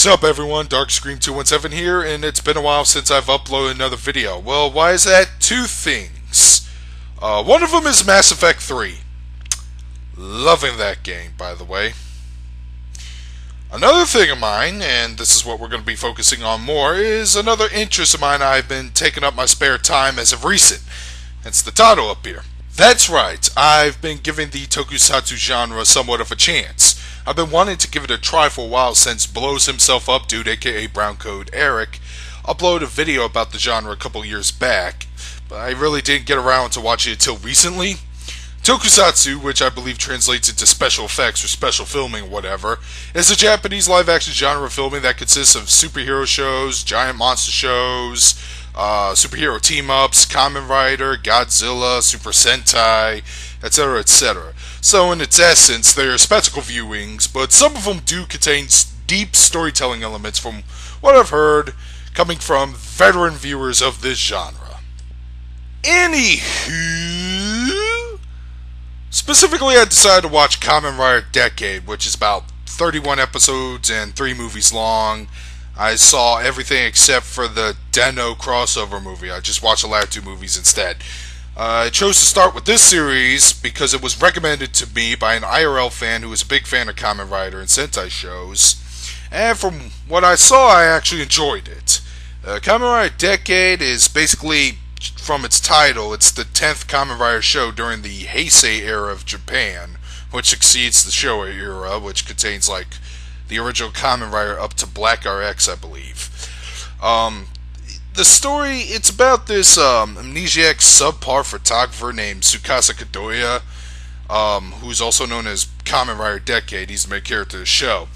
What's up everyone, DarkScream217 here, and it's been a while since I've uploaded another video. Well, why is that? Two things. One of them is Mass Effect 3. Loving that game, by the way. Another thing of mine, and this is what we're going to be focusing on more, is another interest of mine I've been taking up my spare time as of recent. Hence the title up here. That's right, I've been giving the Tokusatsu genre somewhat of a chance. I've been wanting to give it a try for a while since Blows Himself Up Dude, aka Brown Code Eric, uploaded a video about the genre a couple years back, but I really didn't get around to watching it until recently. Tokusatsu, which I believe translates into special effects or special filming or whatever, is a Japanese live-action genre of filming that consists of superhero shows, giant monster shows, superhero team-ups, Kamen Rider, Godzilla, Super Sentai, etc., etc. So in its essence, they are spectacle viewings, but some of them do contain deep storytelling elements from what I've heard coming from veteran viewers of this genre. Anywho, specifically I decided to watch Kamen Rider Decade, which is about 31 episodes and 3 movies long. I saw everything except for the Den-O crossover movie. I just watched the last 2 movies instead. I chose to start with this series because it was recommended to me by an IRL fan who is a big fan of Kamen Rider and Sentai shows, and from what I saw, I actually enjoyed it. Kamen Rider Decade is basically, from its title, it's the 10th Kamen Rider show during the Heisei era of Japan, which succeeds the Showa era, which contains like the original Kamen Rider up to Black RX, I believe. The story, it's about this amnesiac subpar photographer named Tsukasa Kadoya, who's also known as Kamen Rider Decade. He's the main character of the show.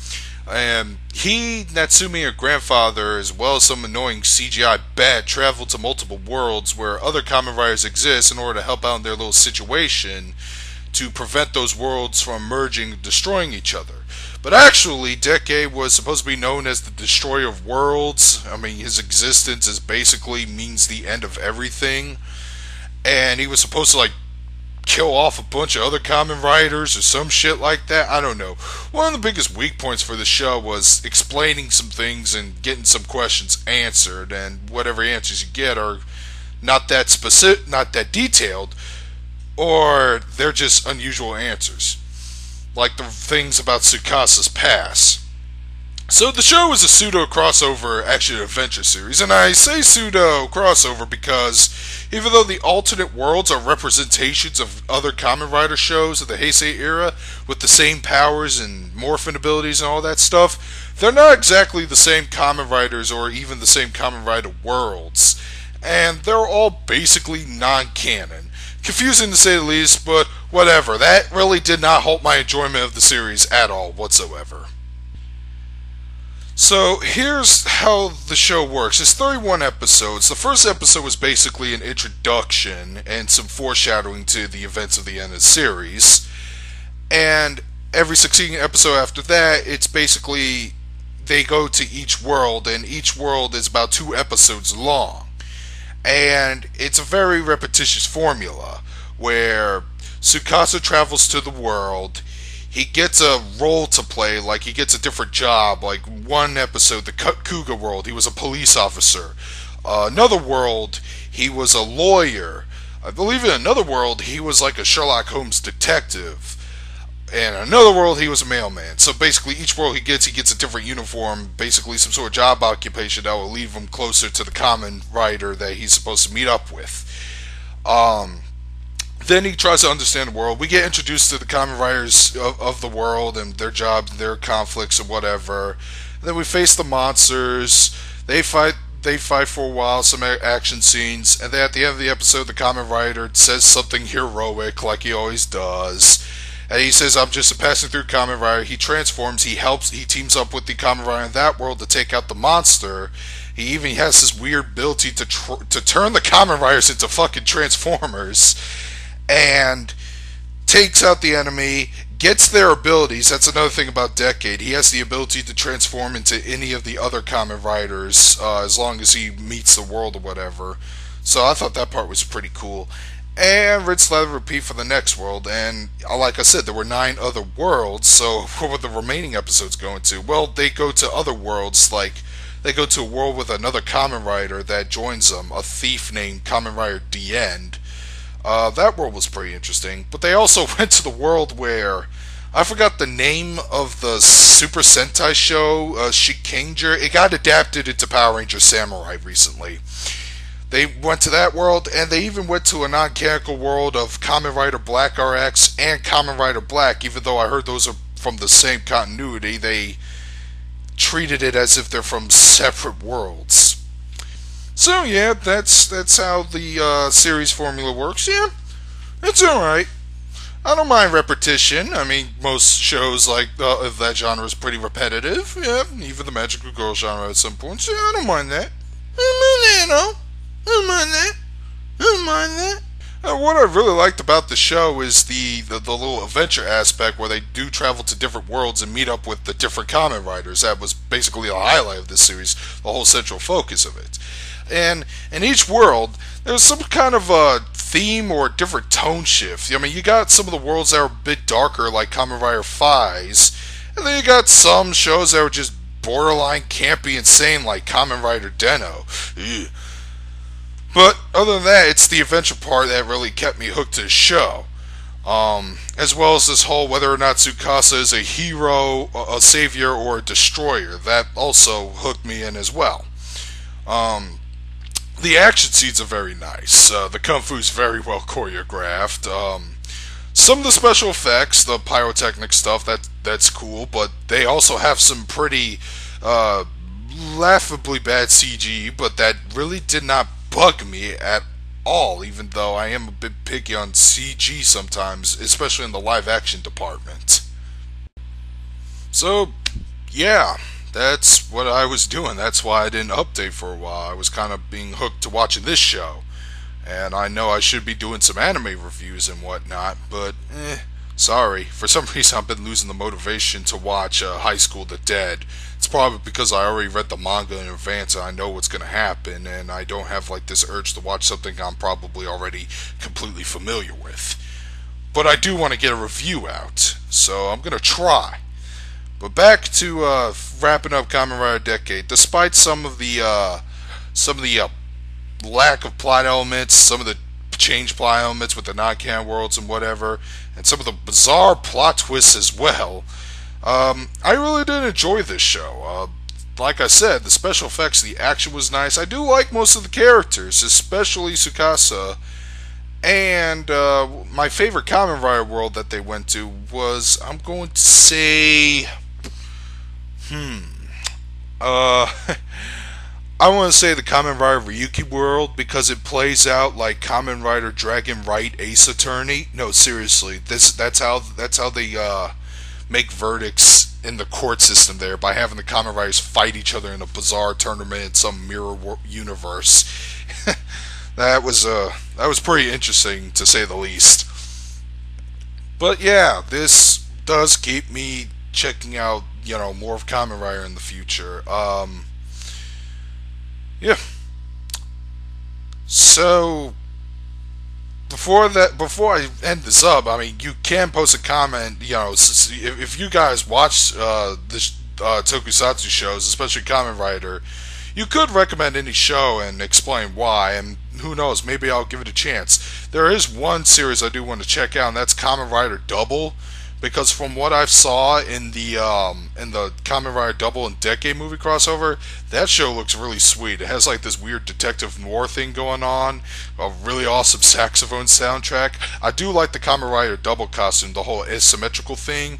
And he, Natsumi, her grandfather, as well as some annoying CGI bat, travel to multiple worlds where other Kamen Riders exist in order to help out in their little situation to prevent those worlds from merging and destroying each other. But actually, Decade was supposed to be known as the Destroyer of Worlds. I mean, his existence is basically means the end of everything. And he was supposed to, like, kill off a bunch of other Kamen Riders or some shit like that. I don't know. One of the biggest weak points for the show was explaining some things and getting some questions answered. And whatever answers you get are not that specific, not that detailed, or they're just unusual answers. Like the things about Tsukasa's past. So the show is a pseudo-crossover action-adventure series, and I say pseudo-crossover because even though the alternate worlds are representations of other Kamen Rider shows of the Heisei era with the same powers and morphin abilities and all that stuff, they're not exactly the same Kamen Riders or even the same Kamen Rider worlds, and they're all basically non-canon. Confusing to say the least, but whatever. That really did not halt my enjoyment of the series at all whatsoever. So here's how the show works. It's 31 episodes. The first episode was basically an introduction and some foreshadowing to the events of the end of the series. And every succeeding episode after that, it's basically they go to each world, and each world is about 2 episodes long. And it's a very repetitious formula where Tsukasa travels to the world, he gets a role to play, like he gets a different job. Like one episode, the Kuga world, he was a police officer. Another world, he was a lawyer. I believe in another world, he was like a Sherlock Holmes detective. And in another world, he was a mailman. So basically, each world he gets a different uniform, basically some sort of job occupation that will lead him closer to the Kamen Rider that he's supposed to meet up with. Then he tries to understand the world. We get introduced to the Kamen Riders of the world and their jobs, their conflicts, and whatever. And then we face the monsters. They fight for a while, some action scenes. And then at the end of the episode, the Kamen Rider says something heroic, like he always does. And he says, I'm just a passing through Kamen Rider. He transforms, he teams up with the Kamen Rider in that world to take out the monster. He even has this weird ability to turn the Kamen Riders into fucking Transformers. And takes out the enemy, gets their abilities. That's another thing about Decade. He has the ability to transform into any of the other Kamen Riders, as long as he meets the world or whatever. So I thought that part was pretty cool. And rinse, slather, repeat for the next world. And like I said, there were 9 other worlds. So what were the remaining episodes going to? Well, they go to other worlds. Like they go to a world with another Kamen Rider that joins them, a thief named Kamen Rider D End. That world was pretty interesting. But they also went to the world where I forgot the name of the Super Sentai show, Shikanger. It got adapted into Power Ranger Samurai recently. They went to that world, and they even went to a non-canonical world of Kamen Rider Black RX and Kamen Rider Black. Even though I heard those are from the same continuity, they treated it as if they're from separate worlds. So yeah, that's how the series formula works. Yeah, it's alright. I don't mind repetition. I mean, most shows like of that genre is pretty repetitive. Yeah, even the magical girl genre at some points. Yeah, I don't mind that. I don't mind that, you know. I don't mind that. I don't mind that. What I really liked about the show is the little adventure aspect where they do travel to different worlds and meet up with the different Kamen Riders. That was basically the highlight of this series, the whole central focus of it. And in each world, there's some kind of a theme or different tone shift. I mean, you got some of the worlds that are a bit darker, like Kamen Rider Fies, and then you got some shows that are just borderline campy insane, like Kamen Rider Den-O. Ew. But other than that, it's the adventure part that really kept me hooked to the show. As well as this whole whether or not Tsukasa is a hero, a savior, or a destroyer. That also hooked me in as well. The action scenes are very nice. The kung fu is very well choreographed. Some of the special effects, the pyrotechnic stuff, that's cool, but they also have some pretty laughably bad CG, but that really did not bug me at all, even though I am a bit picky on CG sometimes, especially in the live action department. So, yeah, that's what I was doing. That's why I didn't update for a while. I was kind of being hooked to watching this show. And I know I should be doing some anime reviews and whatnot, but sorry. For some reason I've been losing the motivation to watch High School the Dead. It's probably because I already read the manga in advance and I know what's going to happen, and I don't have like this urge to watch something I'm probably already completely familiar with. But I do want to get a review out, so I'm going to try. But back to wrapping up Kamen Rider Decade. Despite some of the lack of plot elements, some of the change plot elements with the non-canon worlds and whatever, and some of the bizarre plot twists as well, I really did enjoy this show. Like I said, the special effects, the action was nice. I do like most of the characters, especially Tsukasa. And my favorite Kamen Rider world that they went to was, I'm going to say, I want to say the Kamen Rider Ryuki world because it plays out like Kamen Rider Dragon Right Ace Attorney. No, seriously, that's how they make verdicts in the court system there, by having the Kamen Riders fight each other in a bizarre tournament in some mirror universe. That was pretty interesting to say the least. But yeah, this does keep me checking out, more of Kamen Rider in the future. Yeah. So before I end this up, I mean, you can post a comment. If you guys watch this Tokusatsu shows, especially Kamen Rider, you could recommend any show and explain why. And who knows, maybe I'll give it a chance. There is one series I do want to check out, and that's Kamen Rider Double. Because from what I've saw in the Kamen Rider Double and Decade movie crossover, that show looks really sweet. It has like this weird detective noir thing going on, a really awesome saxophone soundtrack. I do like the Kamen Rider Double costume, the whole asymmetrical thing,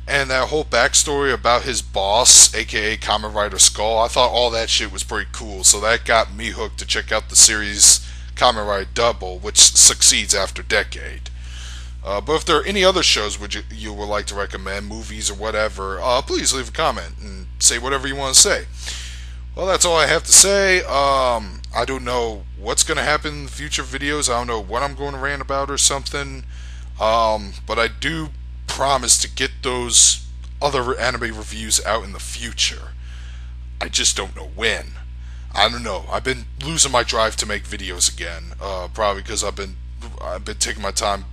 and that whole backstory about his boss, aka Kamen Rider Skull. I thought all that shit was pretty cool, so that got me hooked to check out the series Kamen Rider Double, which succeeds after Decade. But if there are any other shows you would like to recommend, movies or whatever, please leave a comment and say whatever you want to say. Well, that's all I have to say. I don't know what's going to happen in future videos. I don't know what I'm going to rant about or something. But I do promise to get those other anime reviews out in the future. I just don't know when. I don't know. I've been losing my drive to make videos again. Probably because I've been I've been taking my time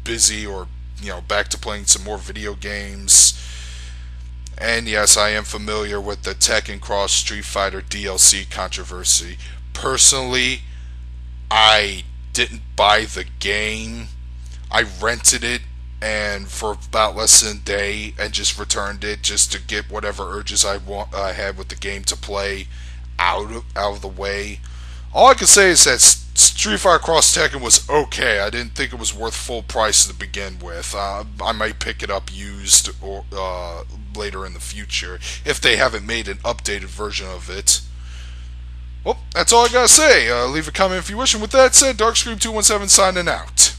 busy or, back to playing some more video games. And yes, I am familiar with the Tekken Cross Street Fighter DLC controversy. Personally, I didn't buy the game. I rented it and for about less than a day and just returned it just to get whatever urges I had with the game to play out of the way. All I can say is that Street Fighter Cross Tekken was okay. I didn't think it was worth full price to begin with. I might pick it up used or later in the future if they haven't made an updated version of it. Well, that's all I gotta say. Leave a comment if you wish. And with that said, Darkscream217 signing out.